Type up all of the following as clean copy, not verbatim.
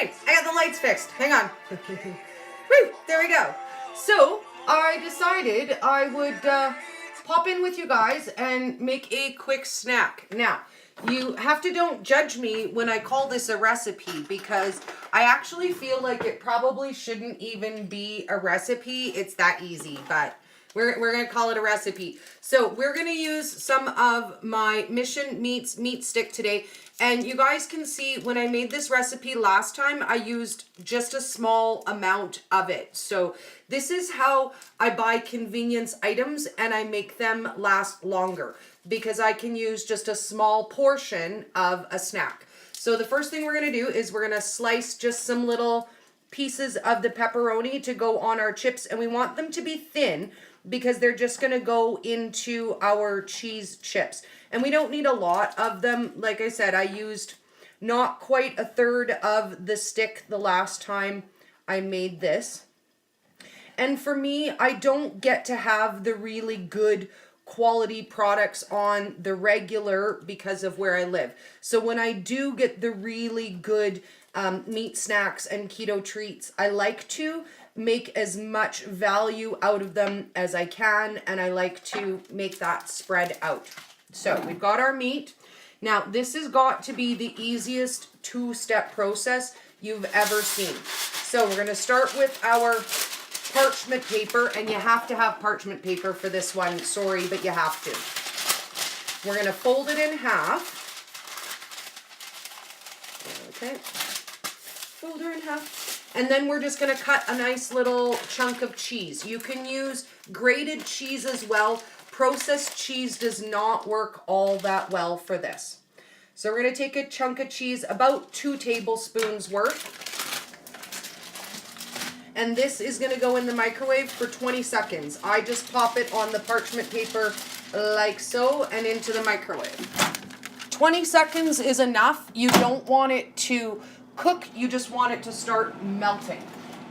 Okay, I got the lights fixed. Hang on. Woo, there we go. So, I decided I would pop in with you guys and make a quick snack. Now, you have to don't judge me when I call this a recipe, because I actually feel like it probably shouldn't even be a recipe. It's that easy, but we're going to call it a recipe. So we're going to use some of my Mission Meats meat stick today. And you guys can see when I made this recipe last time, I used just a small amount of it. So this is how I buy convenience items and I make them last longer, because I can use just a small portion of a snack. So the first thing we're going to do is we're going to slice just some little pieces of the pepperoni to go on our chips, and we want them to be thin because they're just going to go into our cheese chips. And we don't need a lot of them. Like I said, I used not quite a third of the stick the last time I made this. And for me, I don't get to have the really good quality products on the regular because of where I live. So when I do get the really good meat snacks and keto treats, I like to make as much value out of them as I can, and I like to make that spread out. So we've got our meat. Now this has got to be the easiest two-step process you've ever seen. So we're going to start with our parchment paper, and you have to have parchment paper for this one. Sorry, but you have to. We're going to fold it in half. Okay. Fold her in half. And then we're just going to cut a nice little chunk of cheese. You can use grated cheese as well. Processed cheese does not work all that well for this. So we're going to take a chunk of cheese, about 2 tablespoons worth. And this is going to go in the microwave for 20 seconds. I just pop it on the parchment paper like so and into the microwave. 20 seconds is enough. You don't want it to cook, you just want it to start melting.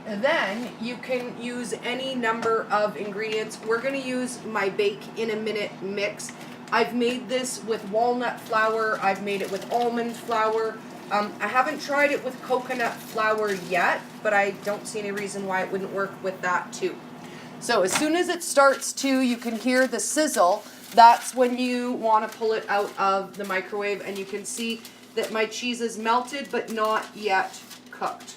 And then you can use any number of ingredients. We're going to use my bake in a minute mix. I've made this with walnut flour. I've made it with almond flour. I haven't tried it with coconut flour yet, but I don't see any reason why it wouldn't work with that too. So as soon as it starts to, you can hear the sizzle, that's when you want to pull it out of the microwave, and you can see that my cheese is melted but not yet cooked.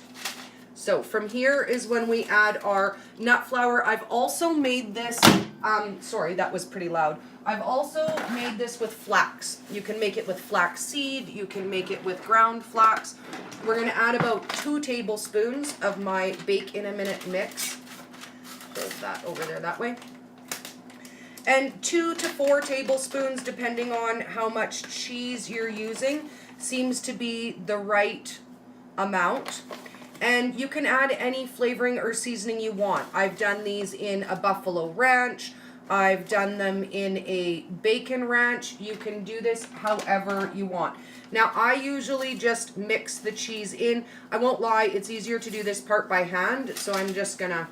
So from here is when we add our nut flour. I've also made this, sorry, that was pretty loud. I've also made this with flax. You can make it with flax seed, you can make it with ground flax. We're going to add about 2 tablespoons of my bake in a minute mix. There's that over there that way. And 2 to 4 tablespoons, depending on how much cheese you're using, seems to be the right amount. And you can add any flavoring or seasoning you want. I've done these in a buffalo ranch. I've done them in a bacon ranch. You can do this however you want. Now, I usually just mix the cheese in. I won't lie, it's easier to do this part by hand, so I'm just gonna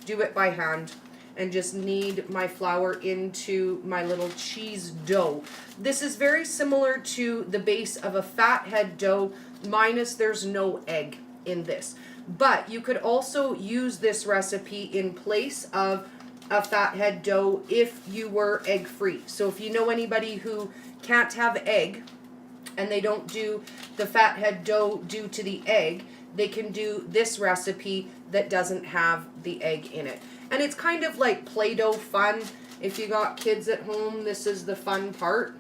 do it by hand and just knead my flour into my little cheese dough. This is very similar to the base of a fathead dough, minus there's no egg in this. But you could also use this recipe in place of a fathead dough if you were egg free. So if you know anybody who can't have egg and they don't do the fathead dough due to the egg, they can do this recipe that doesn't have the egg in it. And it's kind of like Play-Doh fun. If you got kids at home, this is the fun part.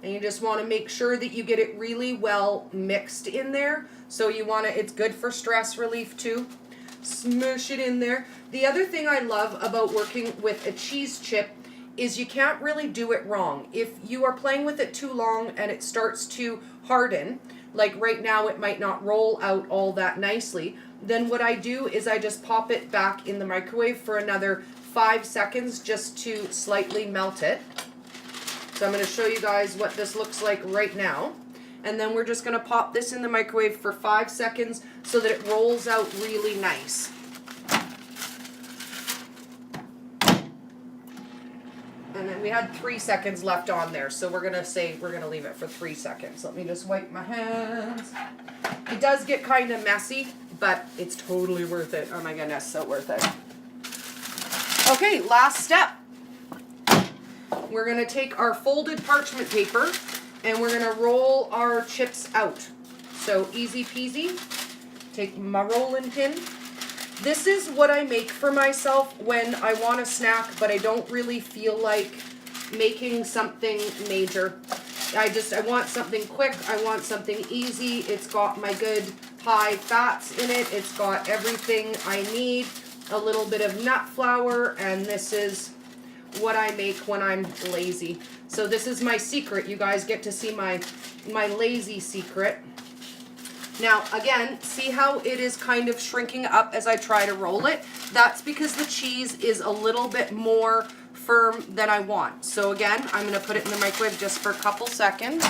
And you just want to make sure that you get it really well mixed in there. So you want to, it's good for stress relief too. Smush it in there. The other thing I love about working with a cheese chip is you can't really do it wrong. If you are playing with it too long and it starts to harden, like right now it might not roll out all that nicely, then what I do is I just pop it back in the microwave for another 5 seconds just to slightly melt it. So I'm going to show you guys what this looks like right now. And then we're just going to pop this in the microwave for 5 seconds so that it rolls out really nice. And then we had 3 seconds left on there, so we're going to leave it for 3 seconds. Let me just wipe my hands. It does get kind of messy, but it's totally worth it. Oh my goodness, so worth it. Okay, last step. We're going to take our folded parchment paper and we're going to roll our chips out. So easy peasy. Take my rolling pin. This is what I make for myself when I want a snack, but I don't really feel like making something major. I want something quick. I want something easy. It's got my good high fats in it. It's got everything I need. A little bit of nut flour, and this is what I make when I'm lazy. So this is my secret. You guys get to see my lazy secret. Now, again, see how it is kind of shrinking up as I try to roll it? That's because the cheese is a little bit more firm than I want. So again, I'm going to put it in the microwave just for a couple seconds.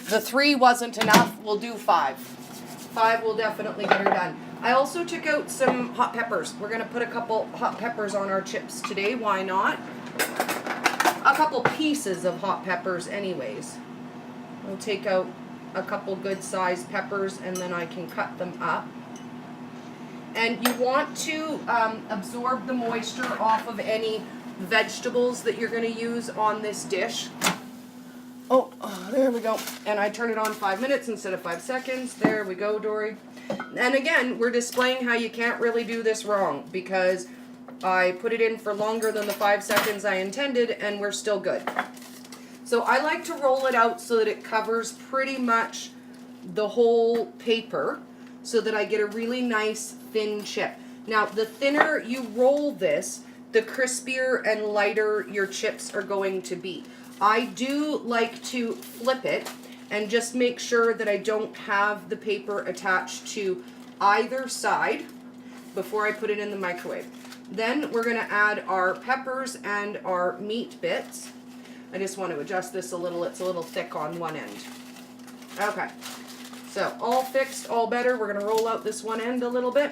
The 3 wasn't enough. We'll do 5. 5 will definitely get her done. I also took out some hot peppers. We're going to put a couple hot peppers on our chips today. Why not? A couple pieces of hot peppers anyways. We'll take out a couple good sized peppers and then I can cut them up. And you want to absorb the moisture off of any vegetables that you're going to use on this dish. Oh, there we go. And I turn it on 5 minutes instead of 5 seconds. There we go, Dory. And again, we're displaying how you can't really do this wrong because I put it in for longer than the 5 seconds I intended and we're still good. So I like to roll it out so that it covers pretty much the whole paper so that I get a really nice thin chip. Now, the thinner you roll this, the crispier and lighter your chips are going to be. I do like to flip it and just make sure that I don't have the paper attached to either side before I put it in the microwave. Then we're going to add our peppers and our meat bits. I just want to adjust this a little. It's a little thick on one end. Okay. So all fixed, all better. We're going to roll out this one end a little bit.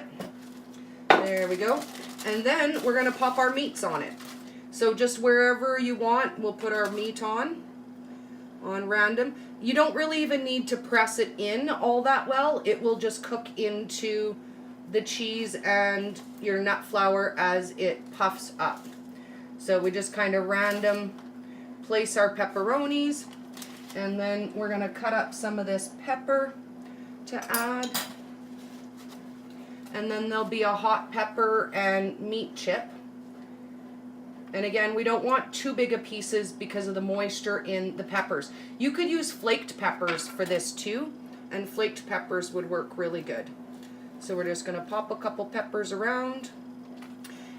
There we go. And then we're going to pop our meats on it. So just wherever you want, we'll put our meat on random. You don't really even need to press it in all that well. It will just cook into the cheese and your nut flour as it puffs up. So we just kind of random place our pepperonis, and then we're going to cut up some of this pepper to add. And then there'll be a hot pepper and meat chip. And again, we don't want too big of pieces because of the moisture in the peppers. You could use flaked peppers for this too, and flaked peppers would work really good. So we're just going to pop a couple peppers around.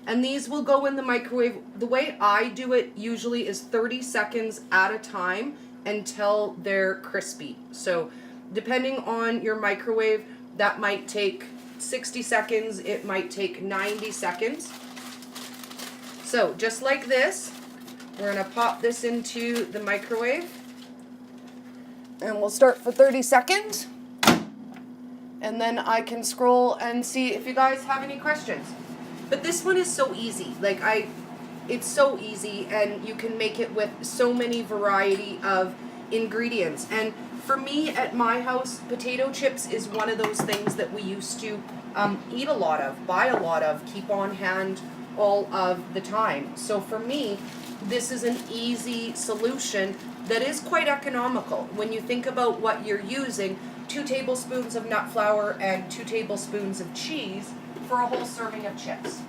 And these will go in the microwave. The way I do it usually is 30 seconds at a time until they're crispy. So depending on your microwave, that might take 60 seconds, it might take 90 seconds. So just like this, we're going to pop this into the microwave. And we'll start for 30 seconds. And then I can scroll and see if you guys have any questions. But this one is so easy. It's so easy, and you can make it with so many variety of ingredients. And for me at my house, potato chips is one of those things that we used to eat a lot of, buy a lot of, keep on hand all of the time. So for me, this is an easy solution that is quite economical. When you think about what you're using, 2 tablespoons of nut flour and 2 tablespoons of cheese for a whole serving of chips.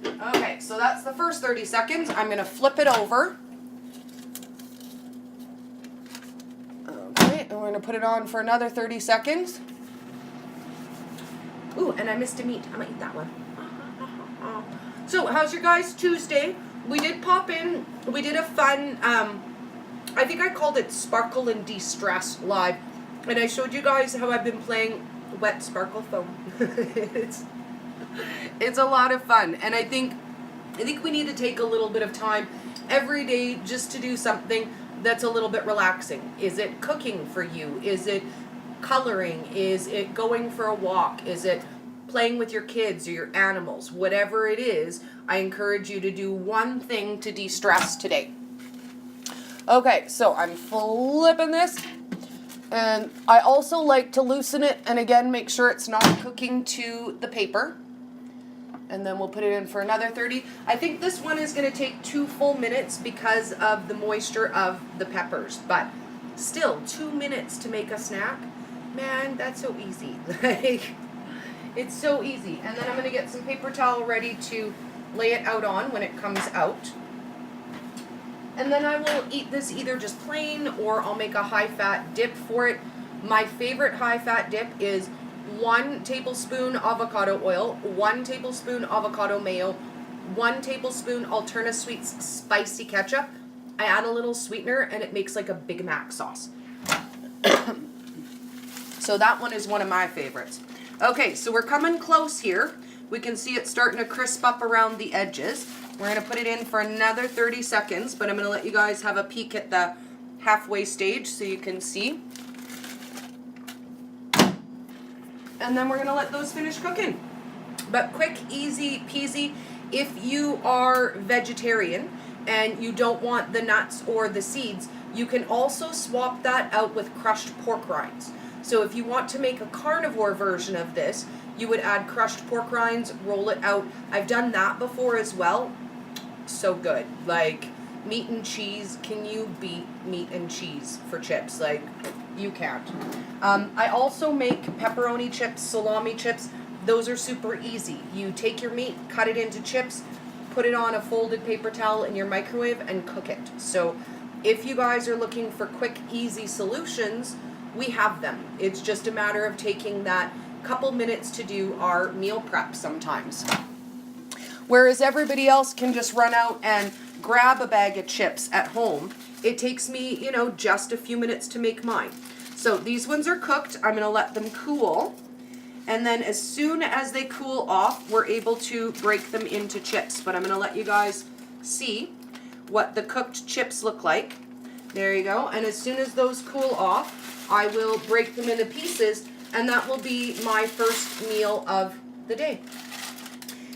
Okay, so that's the first 30 seconds. I'm going to flip it over. Okay, and we're going to put it on for another 30 seconds. Ooh, and I missed a meat. I'm going to eat that one. So, how's your guys' Tuesday? We did pop in. We did a fun, I think I called it Sparkle and De-Stress Live. And I showed you guys how I've been playing wet sparkle foam. It's a lot of fun, and I think we need to take a little bit of time every day just to do something that's a little bit relaxing. Is it cooking for you? Is it coloring? Is it going for a walk? Is it playing with your kids or your animals? Whatever it is, I encourage you to do one thing to de-stress today. Okay, so I'm flipping this. And I also like to loosen it and again make sure it's not cooking to the paper. And then we'll put it in for another 30. I think this one is going to take 2 full minutes because of the moisture of the peppers. But still, 2 minutes to make a snack. Man, that's so easy. Like, it's so easy. And then I'm going to get some paper towel ready to lay it out on when it comes out. And then I will eat this either just plain or I'll make a high-fat dip for it. My favorite high-fat dip is 1 tablespoon avocado oil, 1 tablespoon avocado mayo, 1 tablespoon Alterna Sweets spicy ketchup. I add a little sweetener and it makes like a Big Mac sauce. So that one is one of my favorites. Okay, so we're coming close here. We can see it starting to crisp up around the edges. We're going to put it in for another 30 seconds, but I'm going to let you guys have a peek at the halfway stage so you can see. And then we're going to let those finish cooking. But quick, easy peasy. If you are vegetarian and you don't want the nuts or the seeds, you can also swap that out with crushed pork rinds. So if you want to make a carnivore version of this, you would add crushed pork rinds, roll it out. I've done that before as well. So good. Like, meat and cheese. Can you beat meat and cheese for chips? Like, you can't. I also make pepperoni chips, salami chips. Those are super easy. You take your meat, cut it into chips, put it on a folded paper towel in your microwave, and cook it. So if you guys are looking for quick, easy solutions, we have them. It's just a matter of taking that couple minutes to do our meal prep sometimes. Whereas everybody else can just run out and grab a bag of chips at home, it takes me, you know, just a few minutes to make mine. So these ones are cooked. I'm going to let them cool. And then as soon as they cool off, we're able to break them into chips. But I'm going to let you guys see what the cooked chips look like. There you go. And as soon as those cool off, I will break them into pieces. And that will be my first meal of the day.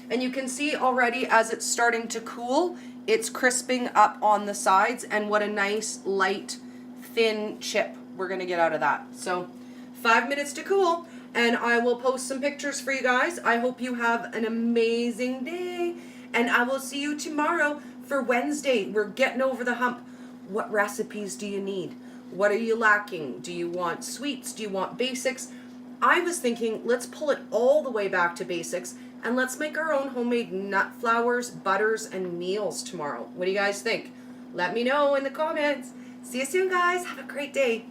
And you can see already as it's starting to cool, it's crisping up on the sides. And what a nice, light, thin chip we're going to get out of that. So 5 minutes to cool. And I will post some pictures for you guys. I hope you have an amazing day. And I will see you tomorrow for Wednesday. We're getting over the hump. What recipes do you need? What are you lacking? Do you want sweets? Do you want basics? I was thinking, let's pull it all the way back to basics and let's make our own homemade nut flours, butters, and meals tomorrow. What do you guys think? Let me know in the comments. See you soon, guys. Have a great day.